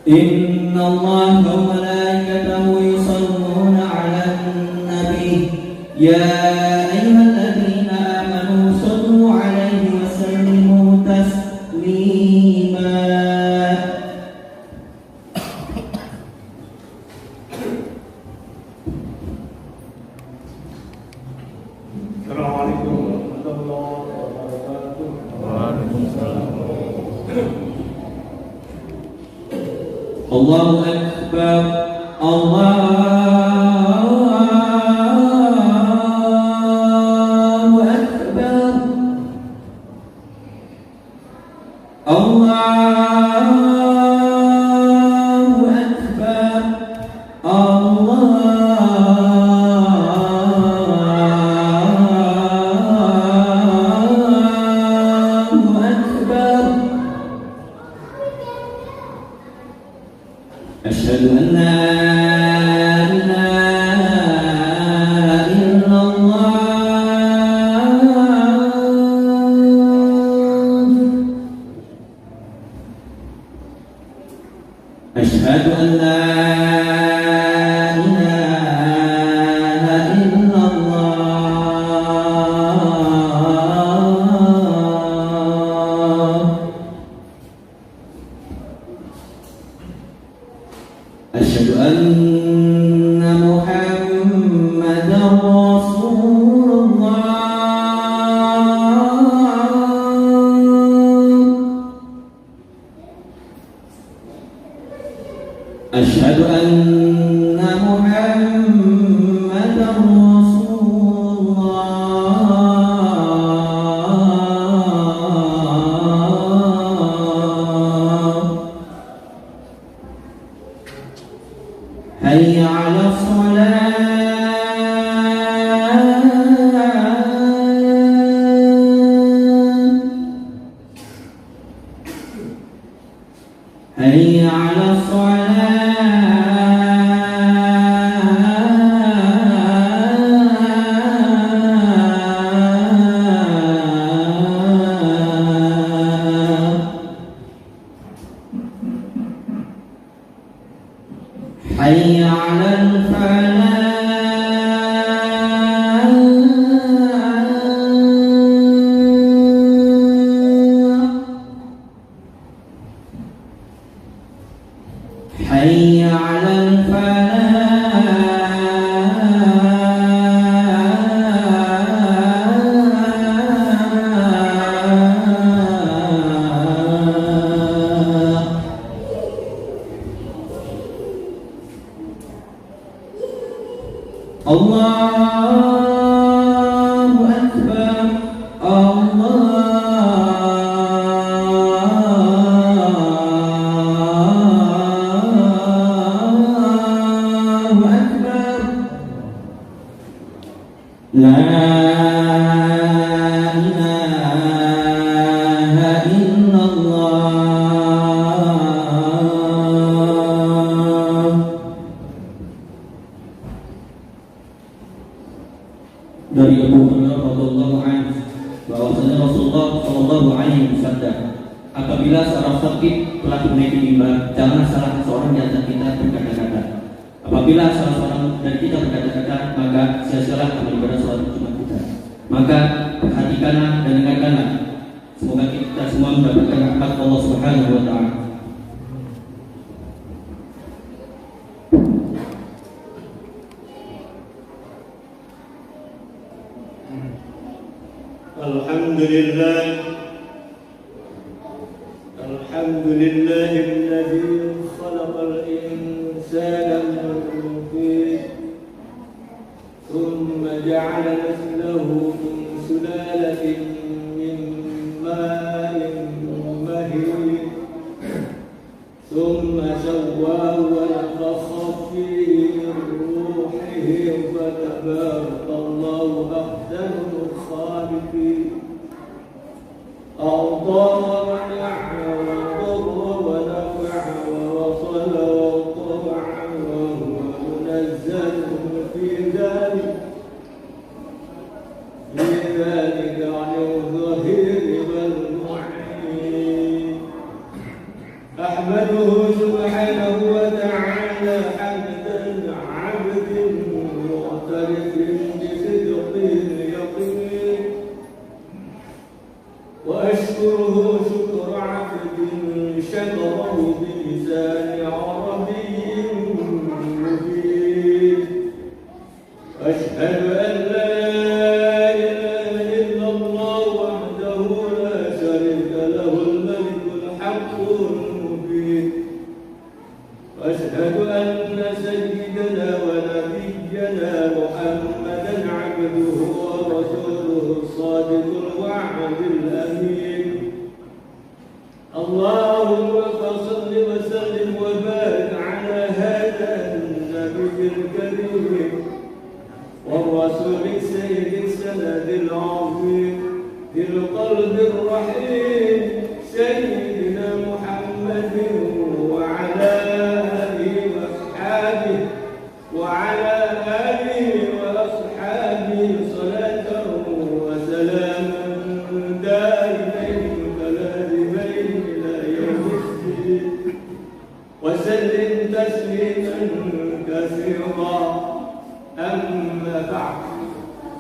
إن الله وملائكته يصلون على النبي يا أيها الذين آمنوا صلوا عليه وسلموا تسليما. Assalamualaikum warahmatullahi wabarakatuh. Waalaikumsalam. Allahu Akbar. Allahu Akbar. Allahu Akbar. Allahu Akbar. Asyhadu an la ilaha illallah. Asyhadu an la ilaha illallah. Asyhadu anna Muhammadar Rasulullah. Asyhadu anna Muhammadar Rasulullah. Hayya 'alas shalah. Hayya 'alas shalah. Hayya 'alal falah. Hayya 'alal falah. Allahu Akbar. Allahu Akbar. La ilaha illallah. Dari Abu Hurairah radhiyallahu anhu bahwasanya Rasulullah sallallahu alaihi wasallam, apabila seorang sakit telah menaiki mimbar, jangan salah seorang di antara kita berkata-kata. Apabila salah seorang dari kita berkata-kata, maka sia-sialah amal ibadah salat Jumat kita. Maka perhatikanlah dan dengarkanlah. Semoga kita semua mendapatkan rahmat Allah Subhanahu wa taala. Alhamdulillah. Alhamdulillah alladzi khalaqal insana min nutfatin thumma ja'ala naslahu min sulalatin min ma'in mahin thumma sawwahu wa nafakha fihi min ruhihi fa tabarakallahu ahsanul khaliqin. أعطى ومنع وضر ونفع ووصل وطبع وهو منزل في ذلك عن الظهير والمعين. أحمده سبحانه الوعد الأمين. اللهم فصل وسلم وبارك على هذا النبي الكريم والرسول السيد السند العظيم ذي القلب الرحيم سيدنا محمد وعلى آله وأصحابه صلاة وسلاما دائمين متلازمين إلى يوم الدين وسلم تسليما كثيرا. أما بعد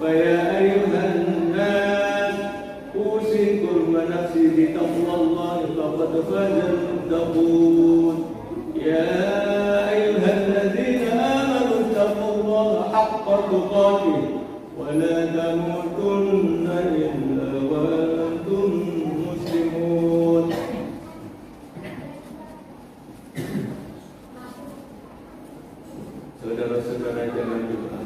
فيا أيها الناس أوصيكم ونفسي بتقوى الله فقد فاز المتقون. يا أيها الذين آمنوا اتقوا الله حق تقاته ولا تموتن إلا وأنتم مسلمون. Saudara-saudara jangan lupa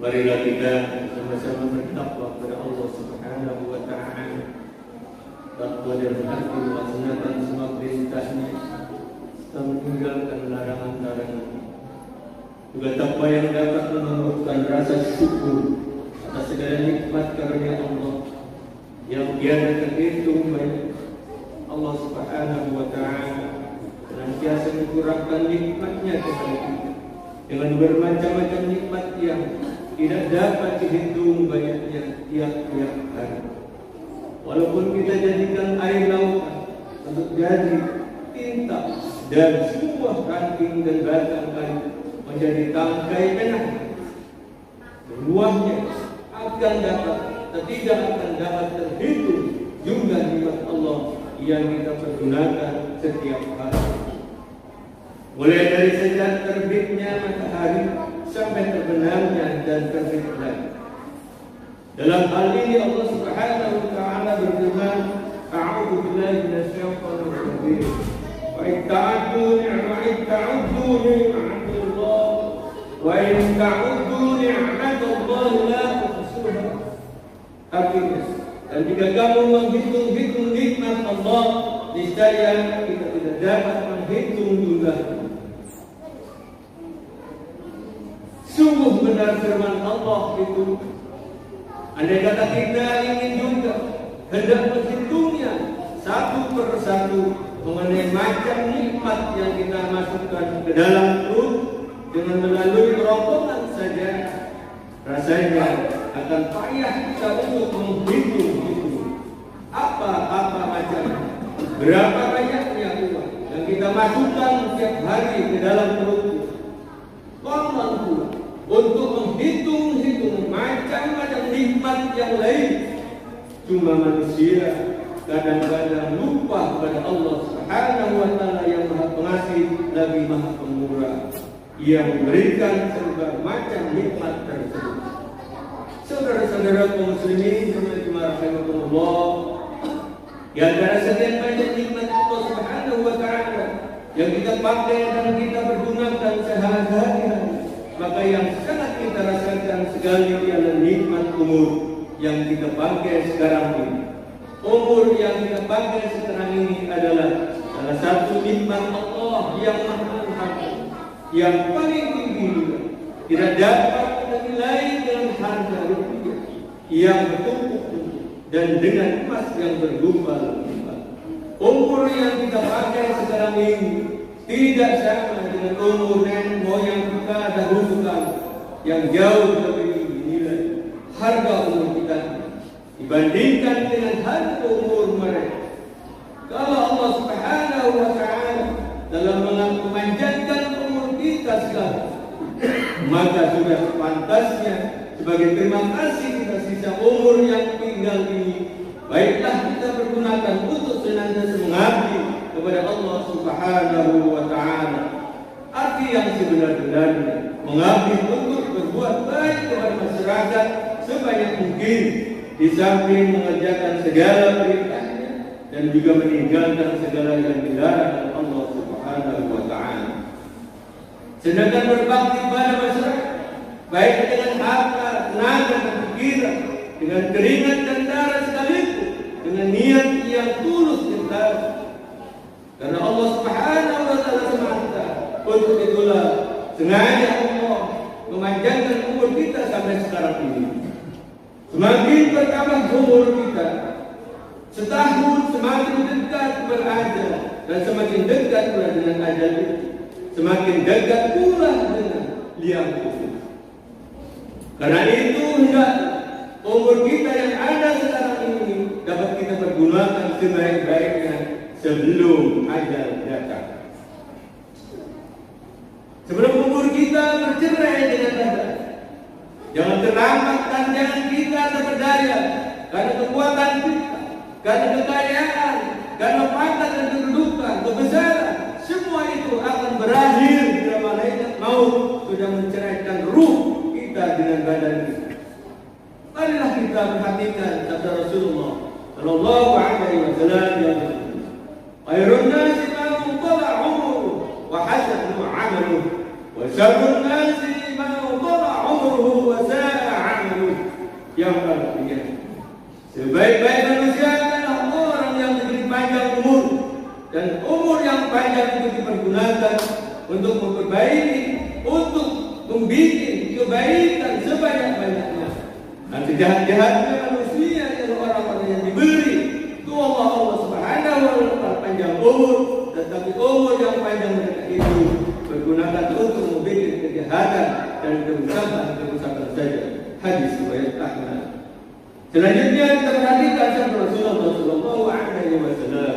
marilah kita sama-sama bertakwa kepada Allah Subhanahu wa Ta'ala. Takwa dan hati melaksanakan semua perintahnya serta meninggalkan larangan-larangan. Juga takwa yang dapat menumbuhkan rasa syukur atas segala nikmat karunia Allah yang tiada terhitung banyak. Allah Subhanahu wa Ta'ala senantiasa mengkurangkan nikmatnya kepada kita dengan bermacam-macam nikmat yang tidak dapat dihitung banyaknya tiap-tiap hari. Walaupun kita jadikan air lautan untuk jadi tinta dan semua ranting dan batang kayu menjadi tangkai penah, luahnya akan dapat dan tidak akan dapat terhitung jumlah nikmat Allah yang kita pergunakan setiap hari. Mulai dari sejak terbitnya matahari sampai terbenamnya dan terbit lagi. Dalam hal ini Allah Subhanahu wa Ta'ala berfirman, A'udzu billahi minasyaitonir rajim. Wa in ta'uddu ni'matallah wa in ta'uddu ni'matallah la tuhsuha. Artinya, dan jika kamu menghitung-hitung nikmat Allah, niscaya kita tidak dapat menghitung jumlahnya. Sungguh benar firman Allah itu. Andai kata kita ingin juga hendak menghitungnya satu persatu mengenai macam nikmat yang kita masukkan ke dalam perut dengan melalui ronggongan saja, rasanya akan payah kita untuk menghitung itu. Apa macamnya, berapa banyaknya uang yang kita masukkan setiap hari ke dalam perut. Konon pula untuk menghitung-hitung macam-macam nikmat yang lain. Cuma manusia kadang-kadang lupa kepada Allah Subhanahu wa Ta'ala yang Maha Pengasih lagi Maha Pemurah yang memberikan segala macam nikmat tersebut. Saudara-saudara kaum muslimin rahimakumullah, di antara sekian banyak nikmat Allah Subhanahu wa Ta'ala yang kita pakai dan kita pergunakan sehari-hari, maka yang sangat kita rasakan sekali ialah nikmat umur yang kita pakai sekarang ini. Umur yang kita pakai sekarang ini adalah salah satu nikmat Allah yang mahal harga, yang paling tinggi juga. Tidak dapat kita nilai dengan harga rupiah yang bertumpuk-tumpuk dan dengan emas yang bergumpal-gumpal. Umur yang kita pakai sekarang ini tidak sama dengan umur nenek moyang kita dahulu kala yang jauh lebih tinggi nilai harga umur kita dibandingkan dengan harga umur mereka. Kalau Allah Subhanahu wa Ta'ala dalam memanjangkan umur kita sekarang, maka sudah pantasnya sebagai terima kasih kita sisa umur yang tinggal ini, baiklah kita pergunakan untuk senantiasa mengabdi kepada Allah Subhanahu wa Ta'ala. Arti yang sebenar-benarnya mengabdi untuk berbuat baik kepada masyarakat sebanyak mungkin, di samping mengerjakan segala perintahnya dan juga meninggalkan segala yang dilarang Allah Subhanahu wa Ta'ala. Sedangkan berbakti pada masyarakat baik dengan harta, tenaga dan pikiran dengan keringat dan darah sekalipun, dengan niat yang tulus dan ikhlas. Karena Allah Subhanahu wa taala semata. Untuk itulah sengaja Allah memanjangkan umur kita sampai sekarang ini. Semakin bertambah umur kita, setahun semakin dekat berada, dan semakin dekat pula dengan ajal itu, semakin dekat pula dengan liang kubur. Karena itu hendak umur kita yang ada sekarang ini dapat kita pergunakan sebaik-baiknya sebelum ajal datang. Sebelum umur kita bercerai dengan badan, jangan terlambat dan jangan kita terpedaya karena kekuatan kita, karena kekayaan, karena pangkat dan kedudukan, kebesaran. Semua itu akan berakhir bila malaikat maut sudah menceraikan ruh kita dengan badan kita. Marilah kita perhatikan sabda Rasulullah sallallahu alaihi wasallam yang khairun nasi man qala umruhu wa hasanu 'amaluhu wa syarrun nasi man qala umruhu wa sa'a 'amaluhu. Yang artinya sebaik-baik manusia adalah orang yang diberi panjang umur, dan umur yang panjang itu dipergunakan untuk memperbaiki, untuk membuat kebaikan sebanyak-banyaknya. Dan sejahat-jahatnya manusia adalah orang-orang yang diberi Allah Subhanahu wa taala panjang umur, tetapi umur yang panjang mereka itu bergunakan untuk membuat kejahatan dan kerusakan saja. Hadis riwayat Ahmad. Selanjutnya kita perhatikan sabda Rasulullah sallallahu alaihi wasallam,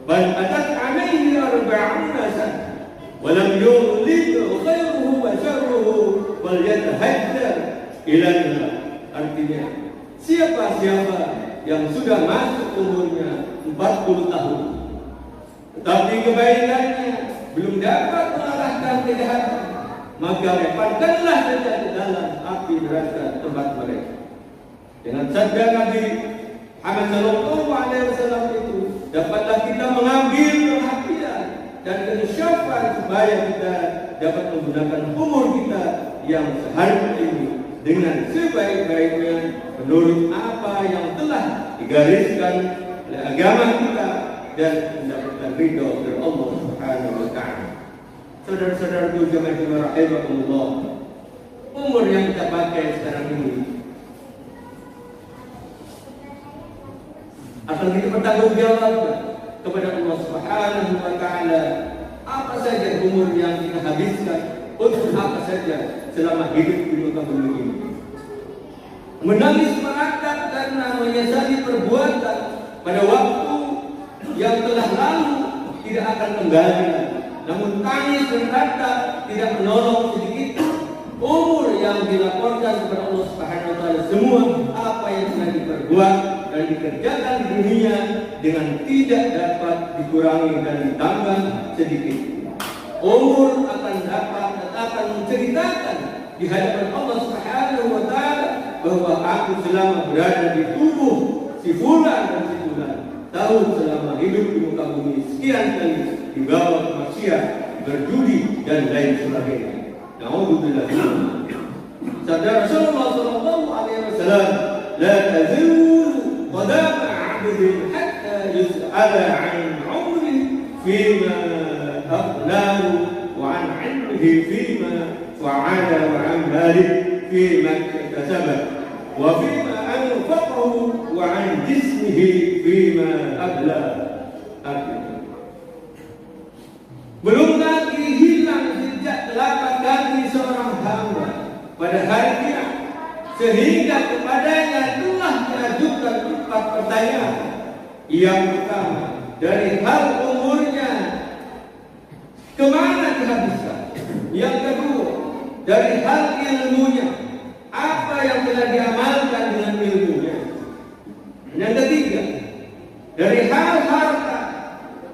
"Bal atat alaihi arba'una sana wa lam yughlib khairuhu wa sharruhu wal yatahaddar ila an-nar." Artinya, siapa yang sudah masuk umurnya 40 tahun tetapi kebaikannya belum dapat mengalahkan kejahatan, maka lemparkanlah saja ke dalam api neraka tempat mereka. Dengan sabda Nabi Muhammad sallallahu alaihi wasallam itu dapatlah kita mengambil perhatian dan kesyafan supaya kita dapat menggunakan umur kita yang seharusnya ini dengan sebaik-baiknya menurut apa yang telah digariskan oleh agama kita dan mendapatkan ridha dari Allah Subhanahu wa taala. Saudara-saudaraku jemaah rahimahumullah, umur yang kita pakai sekarang ini akan kita bertanggungjawabkan kepada Allah Subhanahu wa taala apa saja umur yang kita habiskan untuk apa saja selama hidup di muka bumi ini. Menangis meratap karena menyesali perbuatan pada waktu yang telah lalu tidak akan kembali. Namun tangis meratap tidak menolong sedikit. Umur yang dilaporkan kepada Allah Subhanahu wa taala semua apa yang telah diperbuat dan dikerjakan di dunia dengan tidak dapat dikurangi dan ditambah sedikit. Umur akan menceritakan di hadapan Allah Subhanahu wa taala bahwa aku selama berada di tubuh si fulan dan si fulan tahun selama hidup di muka bumi sekian kali dibawa maksiat, berjudi dan lain sebagainya. Na'udzubillah. Sabda Rasulullah sallallahu alaihi wasallam, la tazul qadama 'abdin hatta yus'ala 'an 'umrihi fima afnahu wa 'an 'ilmihi fima fa'ala wa 'an malihi fima iktasaba wa fima anfaqahu wa 'an jismihi fima abla. Belum lagi hilang jejak telapak kaki seorang hamba pada hari kiamat, sehingga kepadanya telah diajukan 4 pertanyaan. Yang pertama, dari hal umurnya kemana dihabiskan? Yang kedua, dari hal ilmunya, apa yang telah diamalkan dengan ilmunya? Yang ketiga, dari hal harta,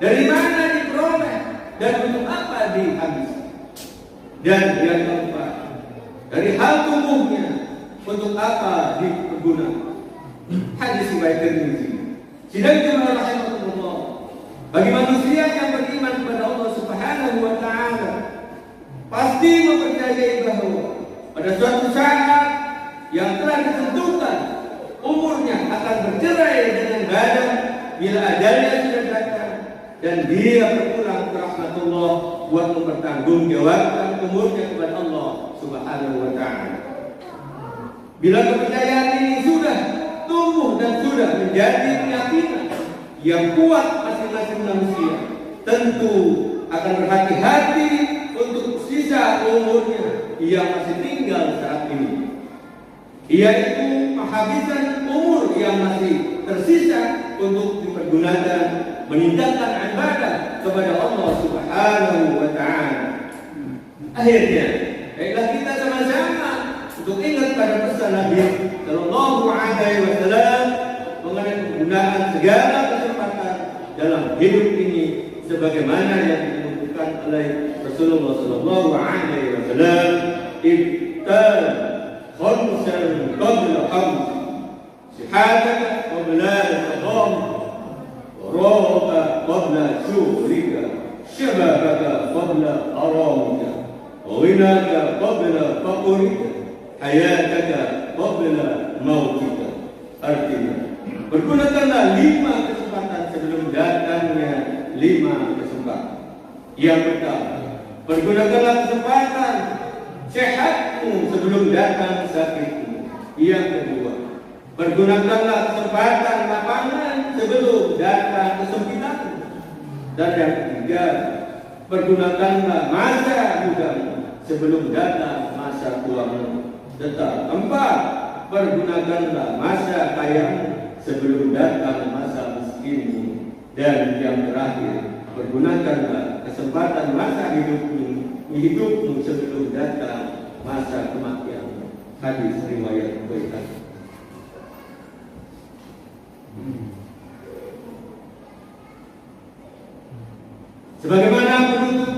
dari mana diperoleh dan untuk apa dihabiskan? Dan yang keempat, dari hal tubuhnya, untuk apa digunakan? Hadis riwayat Tirmizi. Sidang jemaah rahimahumullah, bagi manusia yang beriman kepada Allah Subhanahu wa taala pasti mempercayai bahwa pada suatu saat yang telah ditentukan akan bercerai dengan badan bila ajalnya sudah datang, dan dia berpulang ke rahmatullah buat mempertanggungjawabkan umurnya kepada Allah Subhanahu wa Ta'ala. Bila kepercayaan ini sudah tumbuh dan sudah menjadi keyakinan yang kuat masing-masing manusia, tentu akan berhati-hati untuk sisa umurnya yang masih tinggal saat ini, yaitu penghabisan umur yang masih tersisa untuk dipergunakan meningkatkan ibadah kepada Allah Subhanahu wa Ta'ala. Akhirnya, baiklah kita sama-sama untuk ingat pada pesan Nabi Sallallahu Alaihi Wasallam mengenai penggunaan segala kesempatan dalam hidup ini, sebagaimana yang dilakukan oleh Rasulullah Sallallahu Alaihi Wasallam. Ibtal khamsan qabla khams, sihataka qabla al-qadam, waraka qabla syughlika, syababaka qabla haramika, ghinaka qabla faqrika, hayataka qabla mautika. Artinya, pergunakanlah 5 kesempatan sebelum datangnya 5 kesempatan. Yang pertama, pergunakanlah kesempatan sehatmu sebelum datang sakitmu. Yang kedua, pergunakanlah kesempatan lapangan sebelum datang kesempitanmu. Dan yang ketiga, pergunakanlah masa mudamu sebelum datang masa tuamu. Tetap 4, pergunakanlah masa kayamu sebelum datang masa miskinmu. Dan yang terakhir, pergunakanlah kesempatan masa hidupmu sebelum datang masa kematianmu. Hadis riwayat Bukhari. Sebagaimana penutup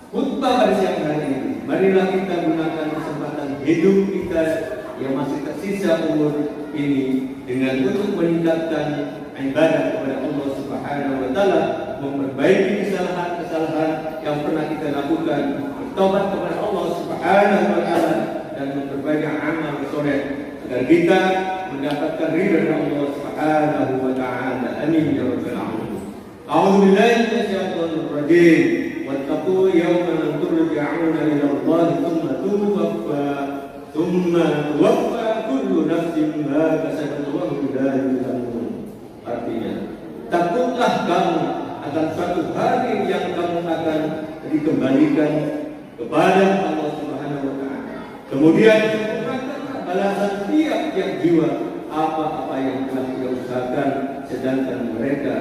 khutbah pada siang hari ini, marilah kita gunakan kesempatan hidup kita yang masih tersisa umur ini dengan untuk meningkatkan ibadah kepada Allah Subhanahu wa Ta'ala, memperbaiki kesalahan-kesalahan yang pernah kita lakukan, bertobat kepada Allah Subhanahu wa Ta'ala, dan memperbaiki amal soleh agar kita mendapatkan ridha dari Allah Subhanahu wa Ta'ala. Amin ya rabbal alamin. A'udzu billahi minasyaitonir rajim. Wattaqu yawman turja'una ila Allah thumma tuwaffa kullu nafsin ma kasabat wa hum la yuzlamun. Artinya, takutlah kamu akan suatu hari yang kamu akan dikembalikan kepada Allah Subhanahu wa Ta'ala. Kemudian balasan tiap-tiap jiwa apa-apa yang telah dia usahakan, sedangkan mereka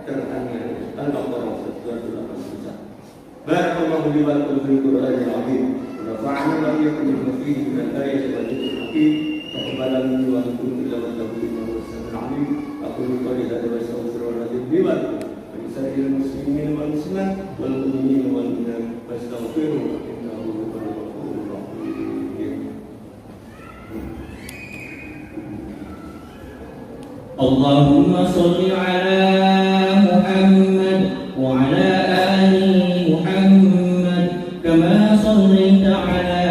teraniaya. Al-Baqarah 181. Barakallahu li wa lakum fil Qur'anil 'azim. Wa nafa'ana wa iyyakum bima fihi min al-ayati wal dhikril hakim. Taqabbal minni wa minkum tilawatahu innahu as-sami'ul 'alim. Aqulu qawli hadza wa astaghfirullaha li wa lakum wa li sa'iril muslimin wal muslimat wal mu'minin wal mu'minat fastaghfiruhu innahu huwal ghafurur rahim. Allahumma sholli ala Muhammad wa ala ali Muhammad kama shallaita ala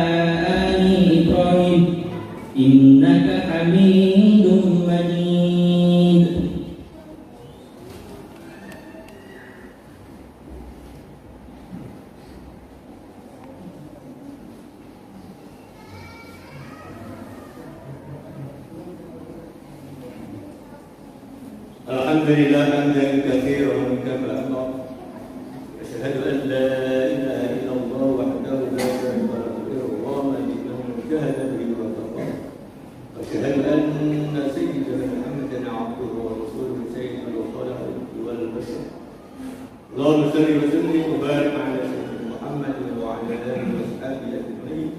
ali Ibrahim innaka Hamidum Majid. Alhamdulillah hamdan katsiran kama amara. Asyhadu an la ilaha illallah wahdahu la syarika lahu wa man jahada bihi wa taqwa. Asyhadu anna sayyidina Muhammadan 'abduhu wa rasuluhu sayyidul khalqi wal bashar. Allahumma shalli wa sallim wa barik 'ala sayyidina Muhammad wa 'ala alihi wa sahbihi ajma'in.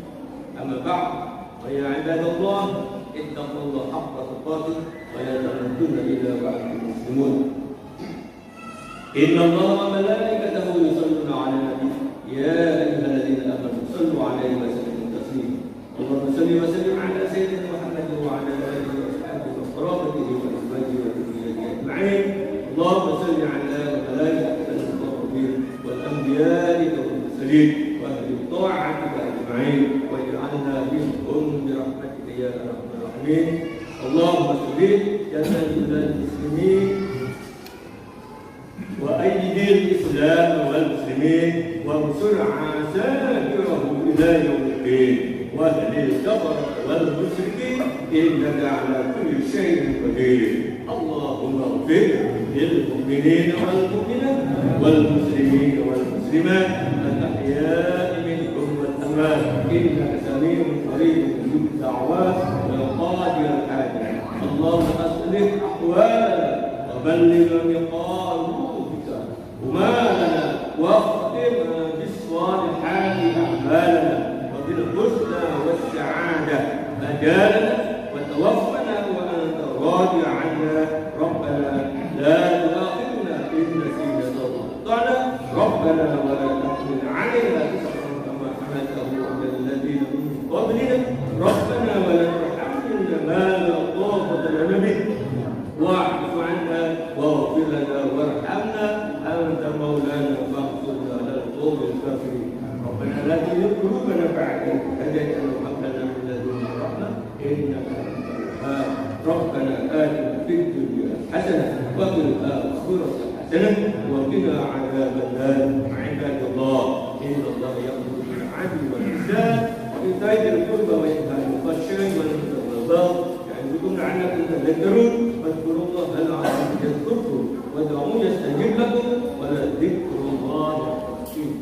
Amma ba'd, fa ya 'ibadallah ittaqullaha haqqa tuqatih wa la tamutunna illa wa antum muslimun. Inna Allah wa malaikatahu yusalluna 'alan nabi ya ayyuhalladzina amanu sallu 'alaihi wa sallimu taslima. Allahumma salli wa sallim 'ala sayyidina Muhammad wa 'ala alihi wa sahbihi wa qurabatihi wa azwajihi wa dhurriyyatihi ajma'in. Allahumma salli 'ala malaikatil muqarrabin wal anbiya'i wal mursalin wa ahli ta'atika ajma'in wa ij'alna minhum bi rahmatika ya arhamar rahimin. اللهم ثبت جميع المسلمين وأيد الإسلام والمسلمين وانصر عساكره إلى يوم الدين واهل الكفرة والمشركين إنك على كل شيء قدير. اللهم اغفر للمؤمنين والمؤمنات والمسلمين والمسلمات الأحياء منهم والأموات إنك سميع قريب مجيب الدعوات وقاضي الحاجات. اللهم أصلح أحوالنا وبلغ لقاء نورك همالنا واختم بالصالحات أعمالنا وبالحسنى والسعادة أجالنا وتوفنا وأنت راضي عنا. ربنا لا تؤاخذنا إن نسينا أخطأنا ربنا ولا تحمل علينا إصرا كما حملته على الذين من قبلنا ربنا ولا تحملنا ما لا طاقة لنا به واعف عنا واغفر لنا وارحمنا أنت مولانا فانصرنا على القوم الكافرين. ربنا لا تزغ قلوبنا بعد إذ هديتنا وهب لنا من لدنك رحمة إنك أنت الوهاب. ربنا آتنا في الدنيا حسنة وفي الآخرة حسنة وقنا عذاب النار. عباد الله إن الله يأمر بالعدل والإحسان وإيتاء ذي القربى وينهى عن الفحشاء والمنكر والبغي يعظكم لعلكم تذكرون. فاذكروا الله العظيم يذكركم وادعوه يستجب لكم ولذكر الله أكبر.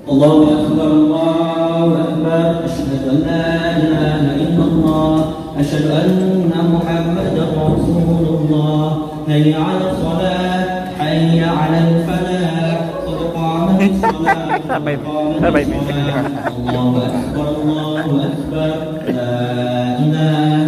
الله أكبر الله أكبر أشهد أن لا إله إلا الله أشهد أن محمدا رسول الله. هيا على الصلاة حي على الفلاح قد قامت الصلاة قد قامت الصلاة. الله أكبر الله أكبر لا إله